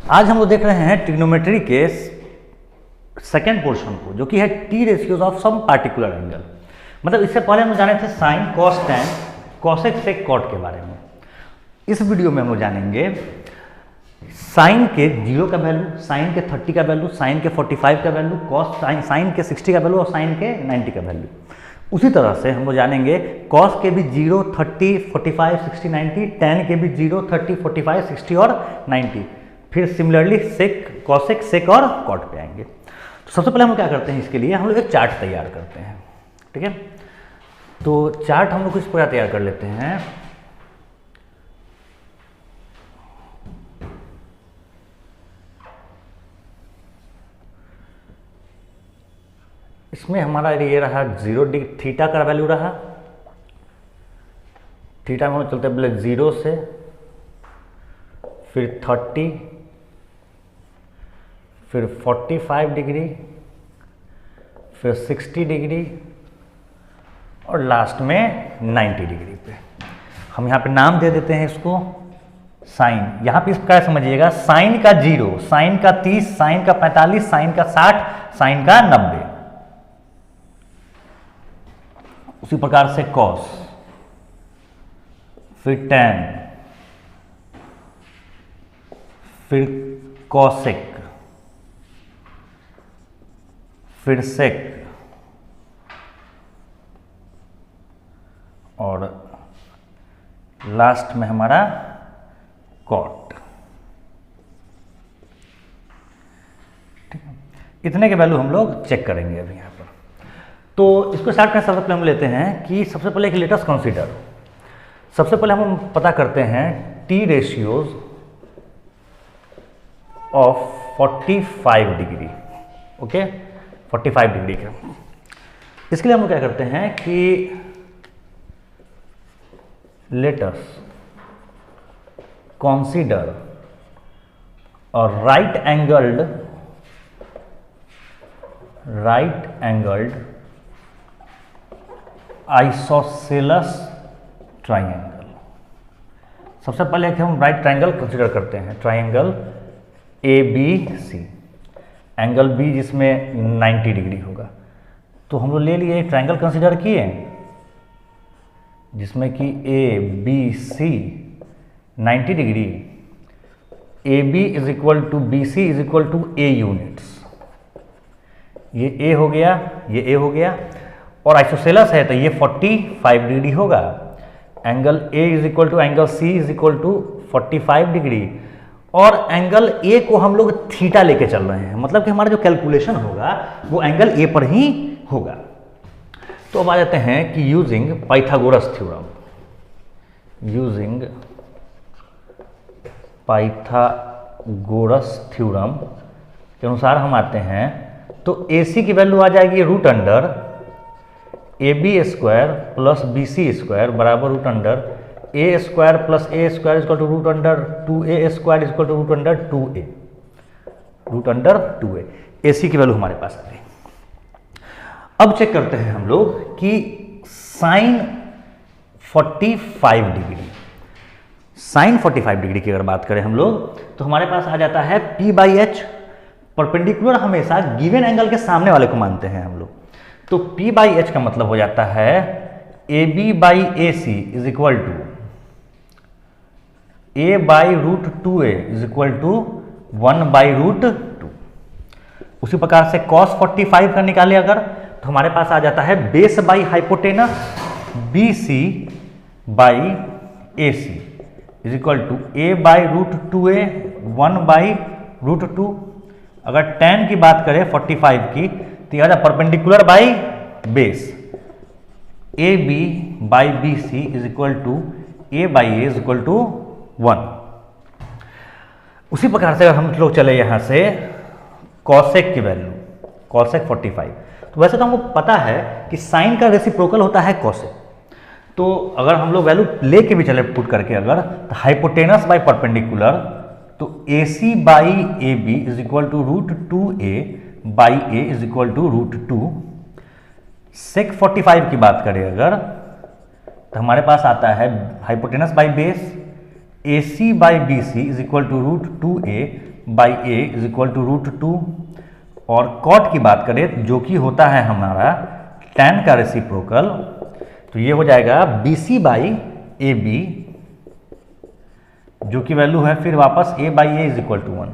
आज हम लोग देख रहे हैं ट्रिग्नोमेट्री के सेकेंड पोर्शन को, जो कि है T ratios of some particular angle. मतलब इससे पहले हम जाने थे sine, cos, tan, cosec, sec, cot के बारे में। इस वीडियो में हम लोग जानेंगे साइन के 0 का वैल्यू, साइन के 30 का वैल्यू, साइन के 45 का वैल्यू, कॉस साइन के 60 का वैल्यू और साइन के 90 का वैल्यू। उसी तरह से हम लोग जानेंगे कॉस के भी 0, 30, 45, 60, 90, टैन के भी 0, 30, 45, 60 और 90। फिर सिमिलरली सेक, कॉसेक, सेक और कॉट पे आएंगे। तो सबसे पहले हम क्या करते हैं, इसके लिए हम लोग एक चार्ट तैयार करते हैं। ठीक है, तो चार्ट हम लोग इस प्रकार तैयार कर लेते हैं। इसमें हमारा ये रहा 0 डिग्री, थीटा का वैल्यू रहा। थीटा में हम चलते पहले 0 से, फिर 30, फिर 45 डिग्री, फिर 60 डिग्री और लास्ट में 90 डिग्री पे। हम यहाँ पे नाम दे देते हैं इसको साइन। यहाँ पे इस प्रकार समझिएगा, साइन का 0, साइन का 30, साइन का 45, साइन का 60, साइन का 90। उसी प्रकार से कॉस, फिर टैन, फिर कॉसेक, फिर सेक और लास्ट में हमारा कॉट। ठीक है, इतने के वैल्यू हम लोग चेक करेंगे अभी यहाँ पर। तो इसको स्टार्ट करने सबसे पहले हम लेते हैं कि सबसे पहले एक लेट अस कंसीडर। सबसे पहले हम पता करते हैं T ratios of 45 degree. Okay, 45 degree का। इसके लिए हम क्या करते हैं कि लेट अस कंसीडर और राइट एंगल्ड आइसोसेलेस ट्राइंगल। सबसे पहले हम राइट ट्राइंगल कंसीडर करते हैं, ट्राइंगल ABC, एंगल बी जिसमें 90 डिग्री होगा। तो हम लोग ले लिए ट्राइंगल कंसीडर किए जिसमें कि ABC 90 degree, AB is equal to BC is equal to A units. ये A हो गया, ये A हो गया, और आइसोसेलेस है तो ये 45 डिग्री होगा। Angle A is equal to angle C is equal to 45 degree, और एंगल A को हम लोग थीटा लेके चल रहे हैं। मतलब कि हमारा जो कैलकुलेशन होगा वो एंगल A पर ही होगा। तो अब आ जाते हैं कि यूजिंग पाइथागोरस थ्योरम, के अनुसार हम आते हैं तो AC की वैल्यू आ जाएगी root under AB square plus BC square बराबर root under A square plus A square equal to root under 2A square equal to root under 2A, root under 2A। AC की value हमारे पास आ गई। अब check करते हैं हम लोग कि साइन 45 डिग्री, साइन 45 डिग्री की अगर बात करें हम लोग तो हमारे पास आ जाता है P/H। परपेंडिकुलर हमेशा गिवन एंगल के सामने वाले को मानते हैं हम लोग। तो P/H का मतलब हो जाता है AB/AC is equal to A/√2A is equal to 1/√2। उसी प्रकार से cos 45 का निकाले अगर तो हमारे पास आ जाता है base by hypotenuse BC/AC is equal to A/√2A 1/√2। अगर tan की बात करें 45 की तो यह perpendicular by base AB/BC is equal to A/A is equal to 1। उसी प्रकार से अगर हम लोग चले यहां से कॉसेक की वैल्यू, कॉसेक 45, तो वैसे तो हमको पता है कि साइन का रेसिप्रोकल होता है कॉसेक। तो अगर हम लोग वैल्यू लेके भी चले पुट करके अगर तो हाइपोटेनस बाई परपेंडिकुलर तो AC/AB is equal to √2A/A is equal to √2। Sec 45 की बात करें अगर तो हमारे पास आता है hypotenuse by base AC/BC is equal to √2A by A is equal to √2, और कॉट की बात करें जो कि होता है हमारा tan का रेसिप्रोकल, तो ये हो जाएगा BC बाई AB, जो कि वैल्यू है फिर वापस A by A is equal to 1।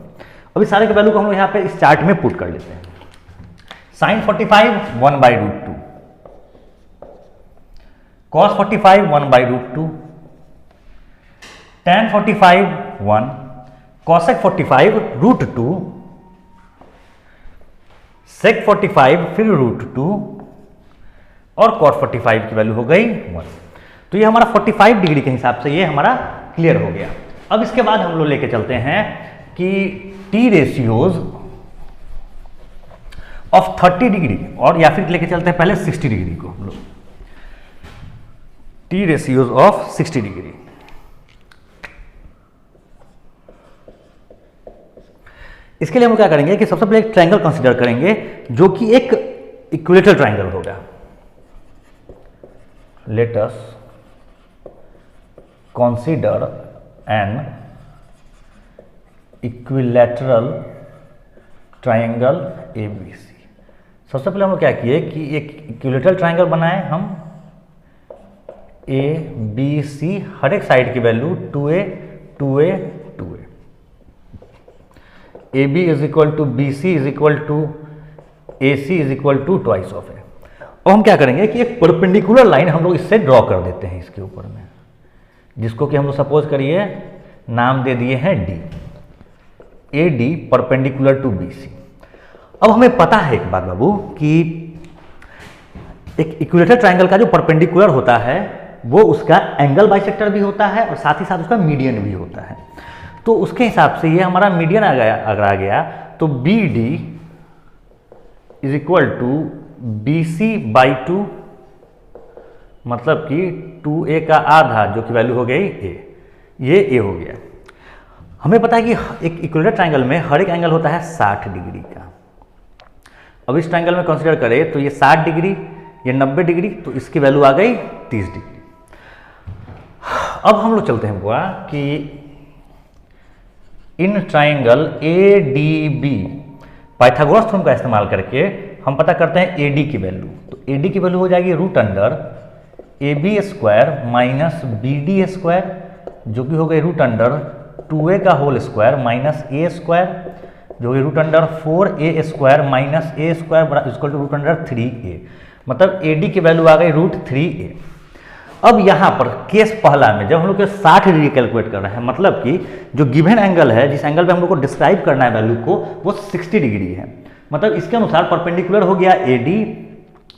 अभी सारे के वैल्यू को हम लोग यहाँ पे इस चार्ट में पुट कर लेते हैं। sin 45 1 by √2, cos 45 1 by √2, tan 45 1, cosec 45 √2, sec 45 फिर √2, और cot 45 की वैल्यू हो गई 1। तो ये हमारा 45 डिग्री के हिसाब से ये हमारा क्लियर हो गया। अब इसके बाद हम लोग लेके चलते हैं कि टी रेशियोज ऑफ 30 डिग्री, और या फिर लेके चलते हैं पहले 60 डिग्री को हम लोग, टी रेशियोज ऑफ 60 डिग्री। इसके लिए हम क्या करेंगे कि सबसे पहले एक ट्रायंगल कंसीडर करेंगे जो कि एक इक्विलेटरल ट्रायंगल होगा। Late us consider N equilateral triangle ABC। सबसे पहले हम लोग क्या किए कि एक इक्विलैटरल ट्रायंगल बनाए हम, ABC हर एक साइड की value 2a 2a 2a, AB is equal to BC is equal to AC is equal to twice of a. अब हम क्या करेंगे कि एक परपेंडिकुलर लाइन हम लोग इससे ड्रॉ कर देते हैं इसके ऊपर में, जिसको कि हम लोग सपोज करिए नाम दे दिए हैं D, AD perpendicular to BC। अब हमें पता है एक बात बाबू कि एक इक्विलेटरल ट्रायंगल का जो परपेंडिकुलर होता है वो उसका एंगल बाइसेक्टर भी होता है और साथ ही साथ उसका मीडियन भी होता है। तो उसके हिसाब से ये हमारा मीडियन अगर आ गया तो BD is equal to BC by 2, मतलब कि 2a का आधा जो कि वैल्यू हो गई a, ये a हो गया। हमें पता है कि एक इक्विलेटरल ट्रायंगल में हर एक एंगल होता है 60 डिग्री का। अब इस ट्रायंगल में कंसीडर करें तो ये 60 डिग्री, ये 90 डिग्री, तो इसकी वैल्यू आ गई 30 डिग्री। अब हम लोग चलते हैं बुआ कि इन ट्रायंगल ADB पाइथागोरस थ्योरम का इस्तेमाल करके हम पता करते हैं AD की वैल्यू। तो AD की वैल्यू हो जाएगी √AB square minus BD square, जो कि हो गई √2a का whole square minus a square, जो कि √4a square minus a square equal to √3a, मतलब AD की वैल्यू आ गई √3a। अब यहाँ पर केस पहला में जब हम लोग 60 डिग्री कैलकुलेट कर रहे हैं, मतलब कि जो गिवन एंगल है, जिस एंगल पे हम लोग को डिस्क्राइब करना है वैल्यू को, वो 60 डिग्री है। मतलब इसके अनुसार परपेंडिकुलर हो गया AD,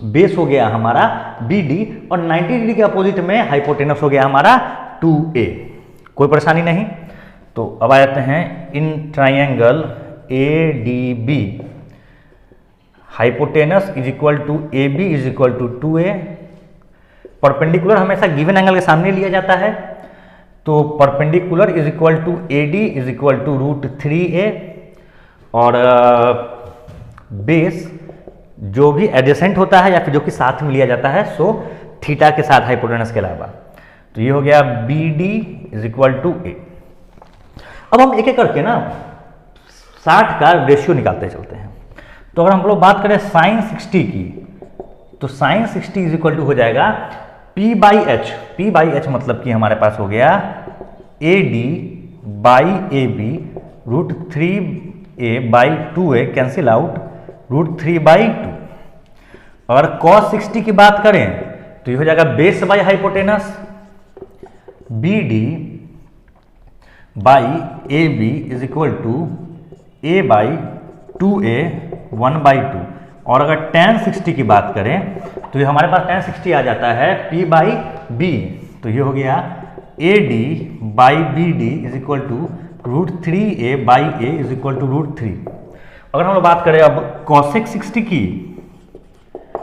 बेस हो गया हमारा BD, और 90 डिग्री के अपोजिट में हाइपोटेनस हो गया हमारा 2a। कोई परेशानी नहीं। तो अब आ जाते हैं in triangle ADB hypotenuse is equal to AB is equal to 2a। Perpendicular हमेशा गिवन एंगल के सामने लिया जाता है, तो perpendicular is equal to AD is equal to √3a, और बेस जो भी एडजेसेंट होता है या फिर जो कि साथ में लिया जाता है सो थीटा के साथ हाइपोटेनस के अलावा, तो ये हो गया BD is equal to a। अब हम एक एक करके ना 60 का रेशियो निकालते चलते हैं। तो अगर हम लोग बात करें sin 60 की, तो sin 60 इज इक्वल टू हो जाएगा P बाई एच, मतलब कि हमारे पास हो गया AD by AB √3a by 2a, cancel out √3 by 2। अगर cos 60 की बात करें तो ये हो जाएगा base by hypotenuse BD by AB is equal to a by 2a 1 by 2। और अगर tan 60 की बात करें तो ये हमारे पास tan 60 आ जाता है P बाई B, तो ये हो गया AD by BD is equal to √3a by a is equal to √3। अगर हम लोग बात करें अब cosec 60 की,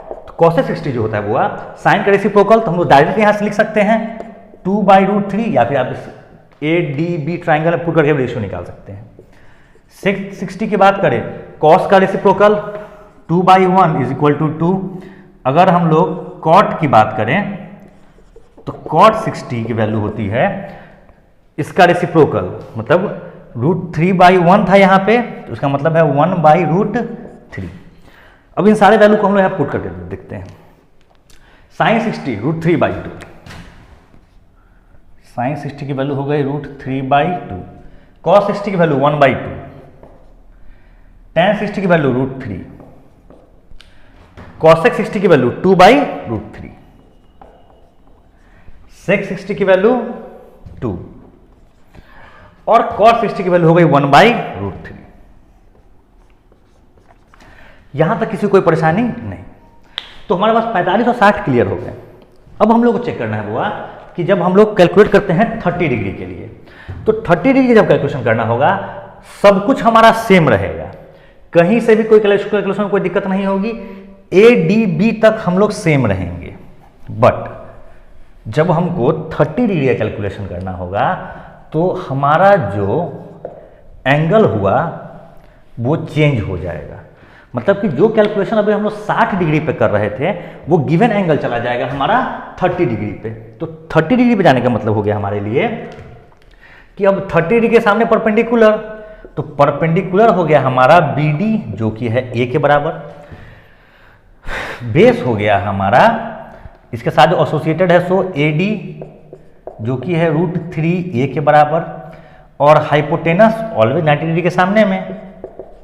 तो cosec 60 जो होता है वो साइन का रेसिप्रोकल, तो हम लोग डायरेक्ट यहाँ से लिख सकते हैं 2 बाई √3, या फिर आप ADB ट्रायंगल में पुट करके रेशियो निकाल सकते हैं। sec 60 की बात करें cos का reciprocal 2 by 1 is equal to 2। अगर हम लोग cot की बात करें तो cot 60 की वैल्यू होती है इसका रेसिप्रोकल, मतलब √3/1 था यहाँ पे, तो उसका मतलब है 1/√3। अब इन सारे वैल्यू को हम लोग यहाँ पुट करके देखते हैं। sin 60 √3/2, sin 60 की वैल्यू हो गई √3/2, cos 60 की वैल्यू 1/2, tan 60 की वैल्यू √3, cosec 60 की वैल्यू 2/√3, sec 60 की वैल्यू 2 और cot 60 की वैल्यू हो गई 1/√3। यहां तक किसी कोई परेशानी नहीं। तो हमारे पास 45 और 60 क्लियर हो गए। अब हम लोग को चेक करना है हुआ कि जब हम लोग कैलकुलेट करते हैं 30 डिग्री के लिए, तो 30 डिग्री जब कैलकुलेशन करना होगा सब कुछ हमारा सेम रहेगा, कहीं से भी कोई कैलकुलेशन में कोई दिक्कत नहीं होगी, ए डी बी तक हम लोग सेम रहेंगे। बट जब हमको 30 डिग्री का कैलकुलेशन करना होगा तो हमारा जो एंगल हुआ वो चेंज हो जाएगा। मतलब कि जो कैलकुलेशन अभी हम लोग 60 डिग्री पे कर रहे थे वो गिवन एंगल चला जाएगा हमारा 30 डिग्री पे। तो 30 डिग्री पे जाने का मतलब हो गया हमारे लिए कि अब 30 डिग्री के सामने परपेंडिकुलर, तो परपेंडिकुलर हो गया हमारा बी डी जो कि है ए के बराबर, बेस हो गया हमारा इसके साथ जो एसोसिएटेड है सो ए डी जो कि है √3a के बराबर, और हाइपोटेनस ऑलवेज 90 डिग्री के सामने में,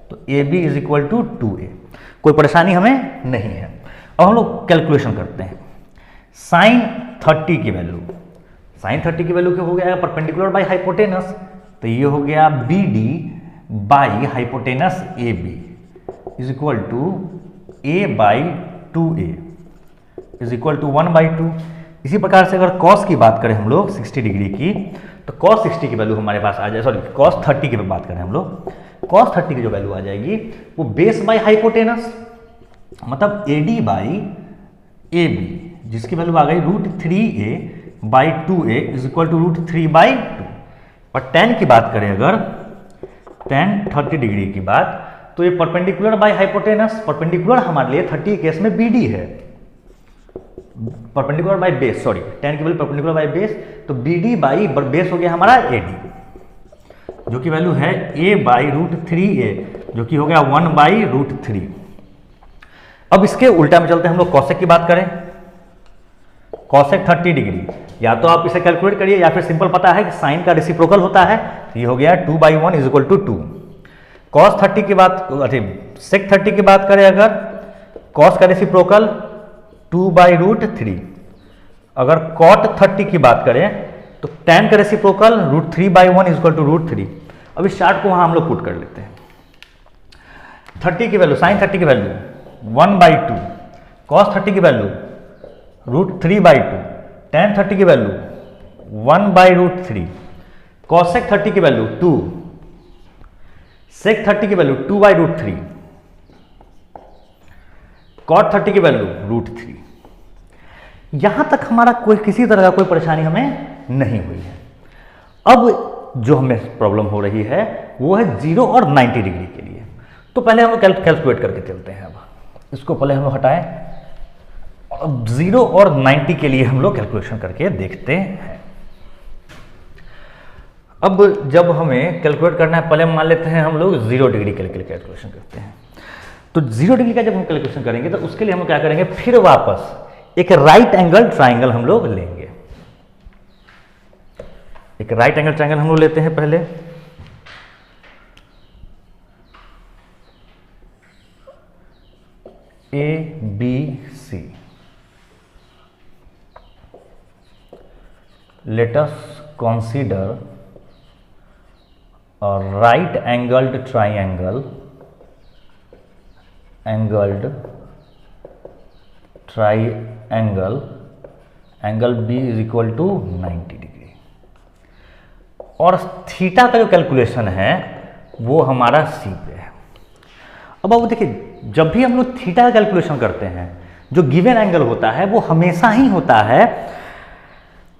तो A B is equal to 2a। कोई परेशानी हमें नहीं है। अब हम लोग कैलकुलेशन करते हैं। साइन 30 की वैल्यू, साइन 30 की वैल्यू क्या हो गया, परपेंडिकुलर बाई हाइपोटेनस, तो ये हो गया B D by hypotenuse A B is equal to a/2a is equal to 1/2। इसी प्रकार से अगर cos की बात करें हम लोग 60 डिग्री की, तो cos 60 की वैल्यू हमारे पास आ जाए, सॉरी cos 30 की बात करें हम लोग, cos 30 की जो वैल्यू आ जाएगी वो बेस बाई हाइपोटेनस, मतलब AD/AB जिसकी वैल्यू आ गई √3a/2a इज इक्वल टू √3/2। और tan की बात करें अगर, tan 30 डिग्री की बात, तो ये परपेंडिकुलर बाई हाइपोटेनस, परपेंडिकुलर हमारे लिए 30 केस में BD है, perpendicular by base, sorry tan की वैल्यू परपेंडिकुलर बाई बेस, तो BD बाई बेस हो गया हमारा AD जो की वैल्यू है a/√3a जो कि हो गया 1/√3। अब इसके उल्टा में चलते हैं हम लोग कॉसेक की बात करें। कॉसेक 30 डिग्री, या तो आप इसे कैलकुलेट करिए या फिर सिंपल पता है कि साइन का रेसिप्रोकल होता है, ये हो गया 2/1 इज इक्वल टू 2। कॉस 30 की बात, सेक 30 की बात करें अगर, कॉस का रेसिप्रोकल 2/√3। अगर कॉट 30 की बात करें तो tan का रेसिप्रोकल √3/1 इज इक्वल टू √3। अब इस चार्ट को वहां हम लोग पुट कर लेते हैं। 30 की वैल्यू, साइन 30 की वैल्यू 1/2, cos 30 की वैल्यू √3/2, tan 30 की वैल्यू 1/√3, cosec 30 की वैल्यू 2, sec 30 की वैल्यू 2/√3, cot 30 की वैल्यू √3। यहां तक हमारा कोई किसी तरह का कोई परेशानी हमें नहीं हुई है। अब जो हमें प्रॉब्लम हो रही है वो है 0 और 90 डिग्री के लिए। तो पहले हम लोग कैलकुलेट करके चलते हैं। अब इसको पहले हम लोग हटाएं, अब 0 और 90 के लिए हम लोग कैलकुलेशन करके देखते हैं। अब जब हमें कैलकुलेट करना है, पहले मान लेते हैं हम लोग 0 डिग्री के लिए कैलकुलेशन करते हैं। तो 0 डिग्री का जब हम कैलकुलेशन करेंगे तो उसके लिए हम क्या करेंगे, फिर वापस एक राइट एंगल ट्राइंगल हम लोग लेंगे। एक राइट एंगल ट्राइंगल हम लोग लेते हैं पहले। ABC, let us consider a right angled triangle, angle B is equal to 90 degree, और थीटा का जो कैलकुलेशन है वो हमारा सी पे है। अब आप देखिए, जब भी हम लोग थीटा का कैलकुलेशन करते हैं, जो गिवन एंगल होता है वो हमेशा ही होता है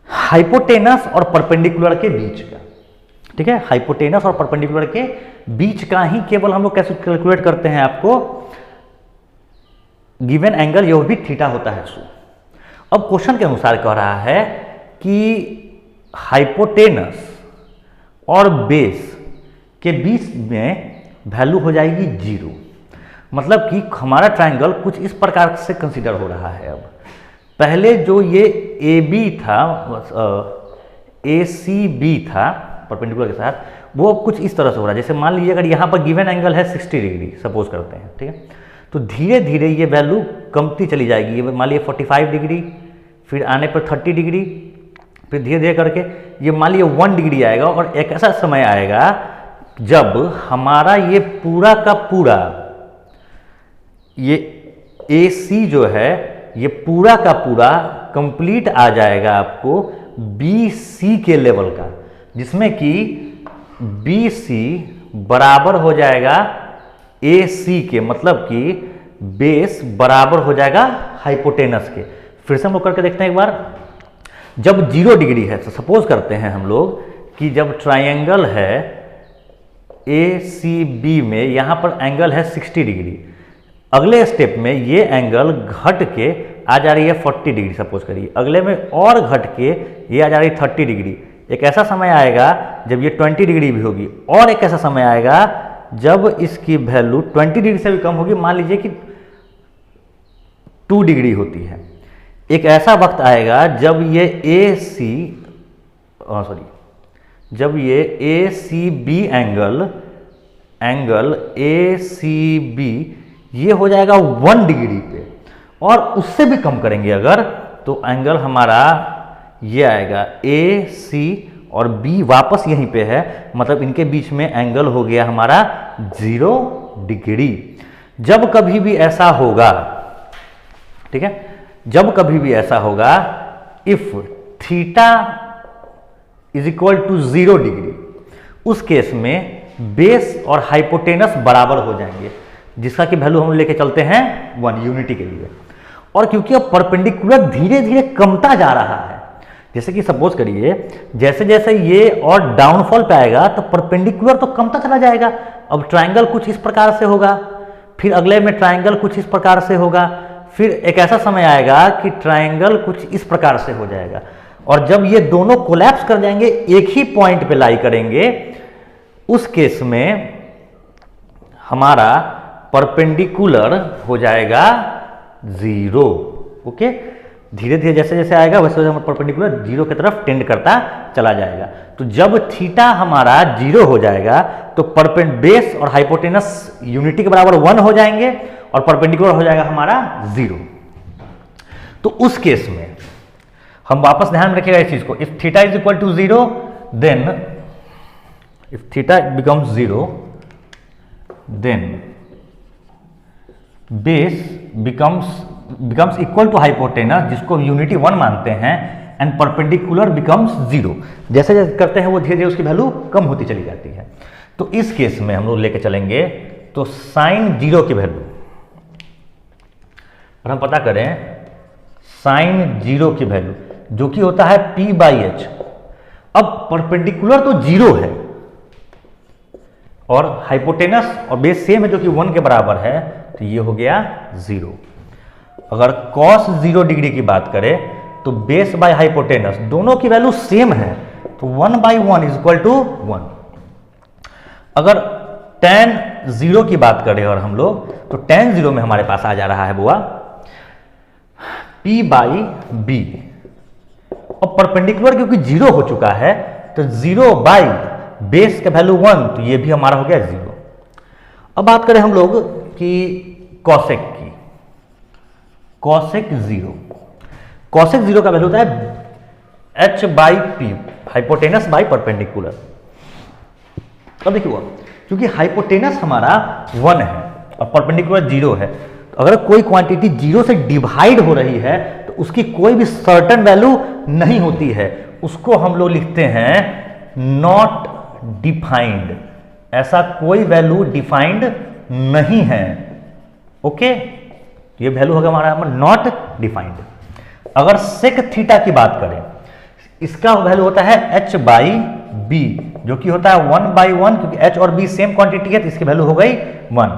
हाइपोटेनस और परपेंडिकुलर के बीच का। ठीक है, हाइपोटेनस और परपेंडिकुलर के बीच का ही केवल हम लोग कैसे कैलकुलेट करते हैं, आपको गिवन एंगल यह भी थीटा होता है। अब क्वेश्चन के अनुसार कह रहा है कि हाइपोटेनस और बेस के बीच में वैल्यू हो जाएगी 0। मतलब कि हमारा ट्रायंगल कुछ इस प्रकार से कंसीडर हो रहा है। अब पहले जो ये AB था, ACB था परपेंडिकुलर के साथ, वो अब कुछ इस तरह से हो रहा है। जैसे मान लीजिए अगर यहाँ पर गिवन एंगल है 60 डिग्री सपोज करते हैं, ठीक है, तो धीरे धीरे ये वैल्यू कमती चली जाएगी। ये मान लीजिए 45 डिग्री, फिर आने पर 30 डिग्री, फिर धीरे धीरे करके ये मान लीजिए 1 डिग्री आएगा। और एक ऐसा समय आएगा जब हमारा ये पूरा का पूरा ये AC जो है ये पूरा का पूरा कंप्लीट आ जाएगा आपको BC के लेवल का, जिसमें कि BC बराबर हो जाएगा AC के, मतलब कि बेस बराबर हो जाएगा हाइपोटेनस के। फिर से हम लोग करके देखते हैं एक बार। जब 0 डिग्री है तो सपोज करते हैं हम लोग कि जब ट्रायंगल है ACB में यहाँ पर एंगल है 60 डिग्री, अगले स्टेप में ये एंगल घट के आ जा रही है 40 डिग्री सपोज करिए, अगले में और घट के ये आ जा रही है 30 डिग्री। एक ऐसा समय आएगा जब ये 20 डिग्री भी होगी, और एक ऐसा समय आएगा जब इसकी वैल्यू 20 डिग्री से भी कम होगी। मान लीजिए कि 2 डिग्री होती है। एक ऐसा वक्त आएगा जब ये जब ये ACB एंगल ACB ये हो जाएगा 1 डिग्री पे, और उससे भी कम करेंगे अगर, तो एंगल हमारा ये आएगा AC और B वापस यहीं पे है, मतलब इनके बीच में एंगल हो गया हमारा 0 डिग्री। जब कभी भी ऐसा होगा, ठीक है, जब कभी भी ऐसा होगा, if theta is equal to 0 degree, उस केस में बेस और हाइपोटेनस बराबर हो जाएंगे, जिसका कि वैल्यू हम लेके चलते हैं 1 यूनिटी के लिए। और क्योंकि अब परपेंडिकुलर धीरे धीरे कमता जा रहा है, जैसे कि सपोज करिए जैसे जैसे ये और डाउनफॉल पे आएगा तो परपेंडिकुलर तो कमता चला जाएगा। अब ट्रायंगल कुछ इस प्रकार से होगा, फिर अगले में ट्रायंगल कुछ इस प्रकार से होगा, फिर एक ऐसा समय आएगा कि ट्रायंगल कुछ इस प्रकार से हो जाएगा। और जब ये दोनों कोलैप्स कर जाएंगे, एक ही पॉइंट पे लाई करेंगे, उस केस में हमारा परपेंडिकुलर हो जाएगा 0। ओके, धीरे धीरे जैसे जैसे आएगा वैसे वैसे परपेंडिकुलर 0 की तरफ टेंड करता चला जाएगा। तो जब थीटा हमारा 0 हो जाएगा तो बेस और हाइपोटेनस यूनिटी के बराबर 1 हो जाएंगे और परपेंडिकुलर हो जाएगा हमारा 0। तो उस केस में हम वापस ध्यान में रखिएगा इस चीज को, if theta is equal to 0 then if theta becomes 0 then base becomes equal to hypotenuse, जिसको यूनिटी 1 मानते हैं, एंड परपेंडिकुलर बिकम्स 0। जैसे जैसे करते हैं वो धीरे धीरे उसकी वैल्यू कम होती चली जाती है। तो इस केस में हम लोग लेके चलेंगे तो साइन 0 की वैल्यू, और हम पता करें साइन 0 की वैल्यू जो कि होता है P/H। अब परपेंडिकुलर तो 0 है और हाइपोटेनस और बेस सेम है जो कि 1 के बराबर है, तो ये हो गया 0। अगर cos 0 डिग्री की बात करें तो बेस बाय हाइपोटेनस दोनों की वैल्यू सेम है, तो 1/1 इज इक्वल टू 1। अगर tan 0 की बात करें और हम लोग, तो tan 0 में हमारे पास आ जा रहा है बुआ P/B, और परपेंडिकुलर क्योंकि 0 हो चुका है तो 0 बाई बेस का वैल्यू 1, तो ये भी हमारा हो गया 0। अब बात करें हम लोग कि कॉसेक की, कॉसेक 0 का वैल्यू होता है H/P, हाइपोटेनस बाई परपेंडिकुलर। अब देखिए क्योंकि हाइपोटेनस हमारा 1 है और परपेंडिकुलर 0 है, तो अगर कोई क्वांटिटी 0 से डिवाइड हो रही है तो उसकी कोई भी सर्टेन वैल्यू नहीं होती है, उसको हम लोग लिखते हैं नॉट डिफाइंड। ऐसा कोई वैल्यू डिफाइंड नहीं है। ओके, ये वैल्यू होगा हमारा नॉट डिफाइंड। अगर सेक थीटा की बात करें, इसका वैल्यू होता है H/B, जो कि होता है 1/1, क्योंकि H और B सेम क्वांटिटी है तो इसकी वैल्यू हो गई 1।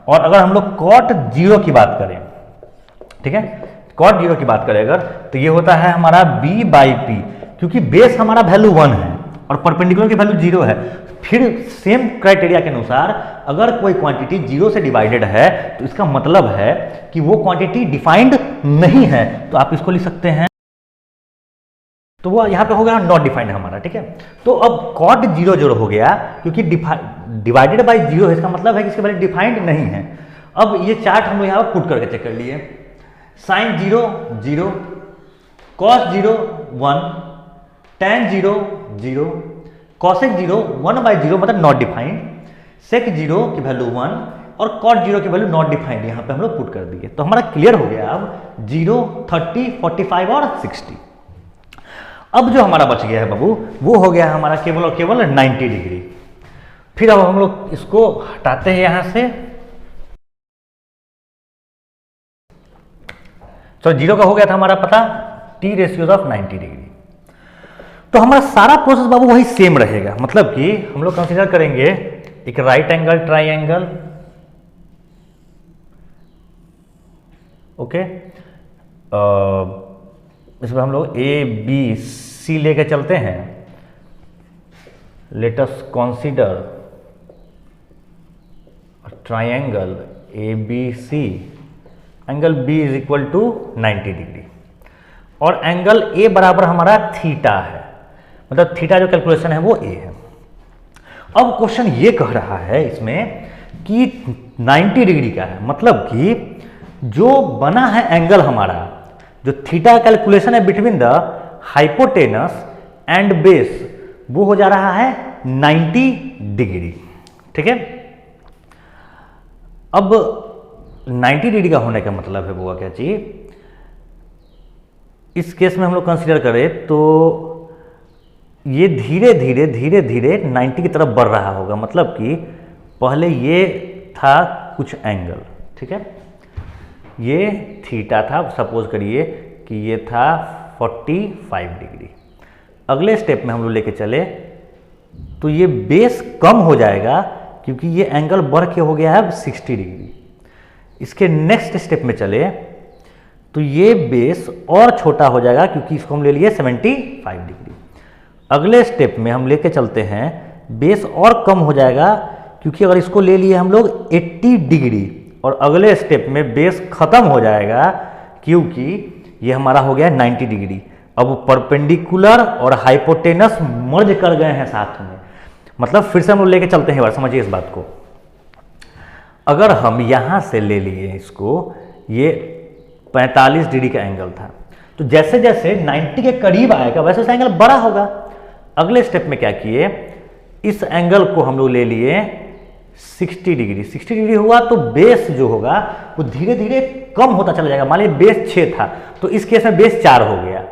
और अगर हम लोग cot 0 की बात करें, ठीक है, cot 0 की बात करें अगर, तो ये होता है हमारा B/P, क्योंकि बेस हमारा वैल्यू 1 है और परपेंडिकुलर की वैल्यू 0 है, फिर सेम क्राइटेरिया के अनुसार अगर कोई क्वांटिटी 0 से डिवाइडेड है तो इसका मतलब है कि वो क्वांटिटी डिफाइंड नहीं है, तो आप इसको लिख सकते हैं, तो वो यहाँ पे हो गया नॉट डिफाइंड हमारा, ठीक है। तो अब कॉट 0 0 हो गया क्योंकि डिवाइडेड बाय 0 है, इसका मतलब है कि इसकी वैल्यू डिफाइंड नहीं है। अब ये चार्ट हम लोग यहाँ पर पुट करके चेक कर लिए, साइन 0 0, कॉस 0 1, tan 0 0, कॉसेक 0 1/0 मतलब नॉट डिफाइंड, सेक 0 की वैल्यू 1 और कॉट 0 की वैल्यू नॉट डिफाइंड, यहाँ पे हम लोग पुट कर दिए। तो हमारा क्लियर हो गया अब 0, 30, 45 और 60। अब जो हमारा बच गया है बाबू वो हो गया हमारा केवल और केवल 90 डिग्री। फिर अब हम लोग इसको हटाते हैं यहां से, तो 0 का हो गया था हमारा पता t रेशियोज ऑफ 90 डिग्री। तो हमारा सारा प्रोसेस बाबू वही सेम रहेगा, मतलब कि हम लोग कंसीडर करेंगे एक राइट एंगल ट्राइंगल, ओके, इसमें हम लोग ए बी सी लेके चलते हैं। Let us consider triangle A B C, angle B is equal to 90 degree और एंगल ए बराबर हमारा थीटा है, मतलब थीटा जो कैलकुलेशन है वो ए है। अब क्वेश्चन ये कह रहा है इसमें कि 90 डिग्री का है, मतलब कि जो बना है एंगल हमारा, जो थीटा कैलकुलेशन है between the hypotenuse and base, वो हो जा रहा है 90 डिग्री, ठीक है। अब 90 डिग्री का होने का मतलब है वो क्या चीज, इस केस में हम लोग कंसीडर करें तो ये धीरे धीरे धीरे धीरे 90 की तरफ बढ़ रहा होगा, मतलब कि पहले ये था कुछ एंगल, ठीक है, ये थीटा था, सपोज करिए कि ये था 45 डिग्री। अगले स्टेप में हम लोग लेके चले तो ये बेस कम हो जाएगा क्योंकि ये एंगल बढ़ के हो गया है 60 डिग्री। इसके नेक्स्ट स्टेप में चले तो ये बेस और छोटा हो जाएगा क्योंकि इसको हम ले लिए 75 डिग्री। अगले स्टेप में हम लेके चलते हैं, बेस और कम हो जाएगा क्योंकि अगर इसको ले लिए हम लोग 80 डिग्री, और अगले स्टेप में बेस खत्म हो जाएगा क्योंकि ये हमारा हो गया 90 डिग्री। अब परपेंडिकुलर और हाइपोटेनस मर्ज कर गए हैं साथ में, मतलब फिर से हम लोग लेके चलते हैं, बार समझिए इस बात को। अगर हम यहां से ले लिए इसको, ये 45 डिग्री का एंगल था, तो जैसे जैसे 90 के करीब आएगा वैसे वैसे एंगल बड़ा होगा। अगले स्टेप में क्या किए, इस एंगल को हम लोग ले लिए 60 डिग्री। 60 डिग्री हुआ तो बेस जो होगा वो धीरे धीरे कम होता चला जाएगा। मान लीजिए बेस 6 था तो इस केस में बेस 4 हो गया।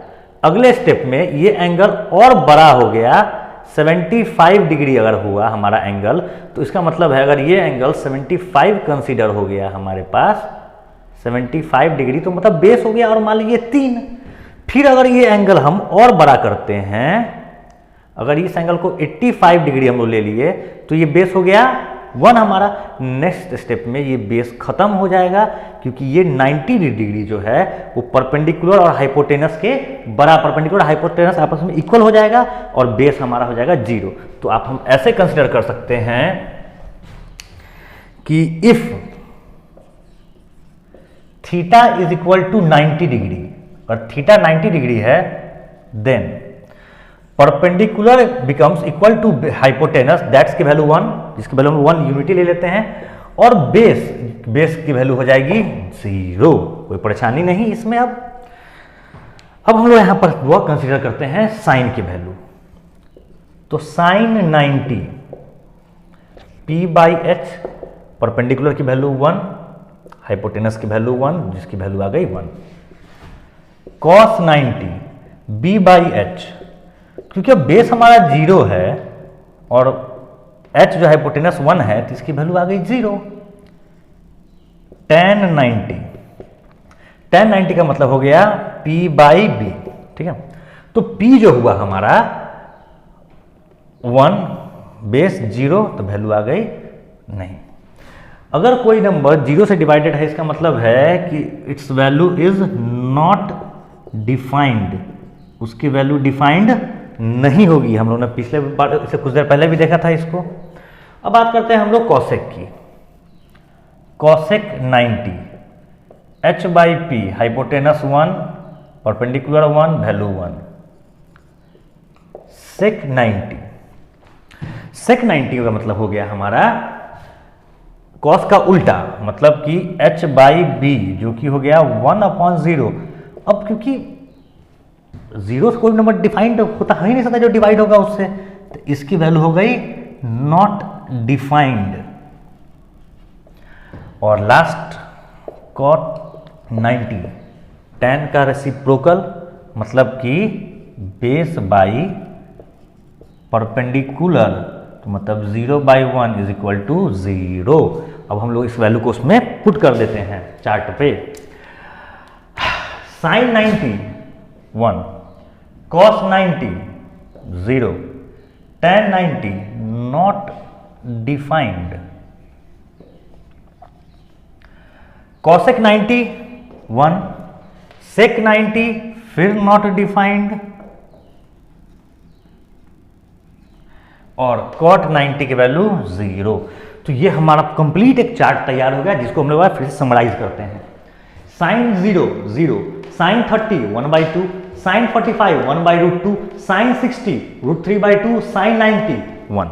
अगले स्टेप में ये एंगल और बड़ा हो गया, 75 डिग्री अगर हुआ हमारा एंगल, तो इसका मतलब है अगर ये एंगल 75 कंसीडर हो गया हमारे पास 75 डिग्री, तो मतलब बेस हो गया और मान लीजिए 3। फिर अगर ये एंगल हम और बड़ा करते हैं, अगर इस एंगल को 85 डिग्री हम लोग ले लिए तो ये बेस हो गया 1 हमारा। नेक्स्ट स्टेप में ये बेस खत्म हो जाएगा क्योंकि ये 90 डिग्री जो है वो परपेंडिकुलर और हाइपोटेनस के बड़ा, परपेंडिकुलर और हाइपोटेनस आपस में इक्वल हो जाएगा और बेस हमारा हो जाएगा 0। तो आप हम ऐसे कंसीडर कर सकते हैं कि if theta is equal to 90 degree और थीटा 90 डिग्री है, then perpendicular becomes equal to hypotenuse, that's की वैल्यू 1, जिसकी वैल्यू 1 यूनिटी ले लेते हैं, और बेस की वैल्यू हो जाएगी 0। कोई परेशानी नहीं इसमें। अब हम लोग यहां पर वो कंसीडर करते हैं साइन की वैल्यू। तो साइन 90 p/h, परपेंडिकुलर की वैल्यू 1, हाइपोटेनस की वैल्यू 1, जिसकी वैल्यू आ गई 1। cos 90 b/h, क्योंकि अब बेस हमारा 0 है और h जो हाइपोटेनस 1 है तो इसकी वैल्यू आ गई 0। tan 90 का मतलब हो गया p/b, ठीक है। तो p जो हुआ हमारा 1, बेस 0, तो वैल्यू आ गई नहीं। अगर कोई नंबर 0 से डिवाइडेड है, इसका मतलब है कि it's value is not defined, उसकी वैल्यू डिफाइंड नहीं होगी। हम लोगों ने पिछले बार इससे कुछ देर पहले भी देखा था इसको। अब बात करते हैं हम लोग कॉसेक की। Cosec 90, h by P, hypotenuse 1, perpendicular 1, value 1। सेक 90, सेक 90 का मतलब हो गया हमारा कॉस का उल्टा, मतलब कि h बाई बी जो कि हो गया 1/0। अब क्योंकि जीरो से कोई नंबर डिफाइंड होता ही नहीं सकता जो डिवाइड होगा उससे, तो इसकी वैल्यू हो गई नॉट डिफाइंड। और लास्ट कॉट 90, tan का रेसिप्रोकल, मतलब कि बेस बाई परपेंडिकुलर, तो मतलब 0/1 इज इक्वल टू 0। अब हम लोग इस वैल्यू को उसमें पुट कर देते हैं चार्ट पे। Sine 90 1, cos 90 0, tan 90 not defined, cosec 90 1, sec 90 फिर not defined, और cot 90 की वैल्यू 0। तो ये हमारा कंप्लीट एक चार्ट तैयार हो गया, जिसको हम लोग फिर से समराइज करते हैं। Sine 0 0, sine 30 1/2, sine 45 1/√2, sine 60 √3/2, sine 90 1,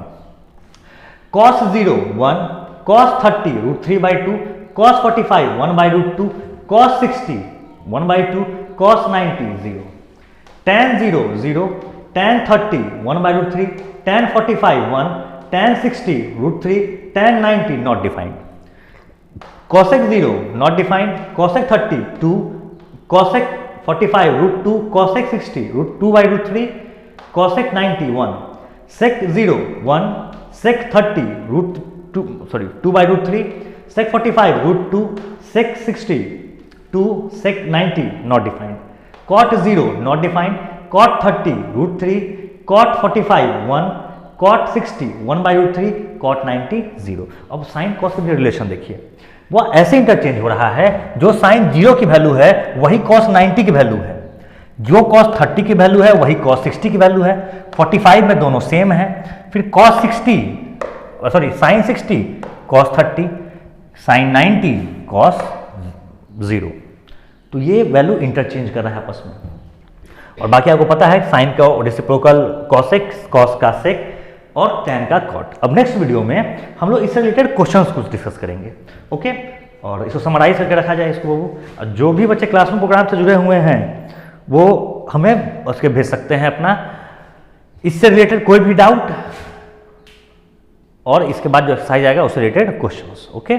cos 0 1, cos 30 √3/2, cos 45 1/√2, cos 60 1/2, cos 90 0, tan 0 0, tan 30 1/√3, tan 45 1, tan 60 √3, tan 90 not defined, cosec 0 not defined, cosec 30 2, cosec 45 √2, cosec 60 √2/√3, cosec 90 1, sec 0 1, sec 30 2/√3, sec 45 √2, sec 60 2, sec 90 not defined, cot 0 not defined, cot 30 √3, cot 45 1, cot 60 1/√3, cot 90 0। अब sine cos के relation देखिए, वो ऐसे interchange हो रहा है, जो sign 0 की वैल्यू है वही cos 90 की वैल्यू है, जो cos 30 की वैल्यू है वही cos 60 की वैल्यू है। 45 में दोनों सेम है, फिर cos 60 sorry sine 60 cos 30, sine 90 cos 0। तो ये वैल्यू इंटरचेंज कर रहा है आपस में। और बाकी आपको पता है साइन का रेसिप्रोकल cosec, cos का sec और tan का cot। अब नेक्स्ट वीडियो में हम लोग इससे रिलेटेड क्वेश्चंस कुछ डिस्कस करेंगे, ओके। और इसको समराइज करके रखा जाए इसको। बाबू जो भी बच्चे क्लासरूम प्रोग्राम से जुड़े हुए हैं वो हमें उसके भेज सकते हैं अपना इससे रिलेटेड कोई भी डाउट, और इसके बाद जो एक्सरसाइज आएगा उससे रिलेटेड क्वेश्चंस, ओके।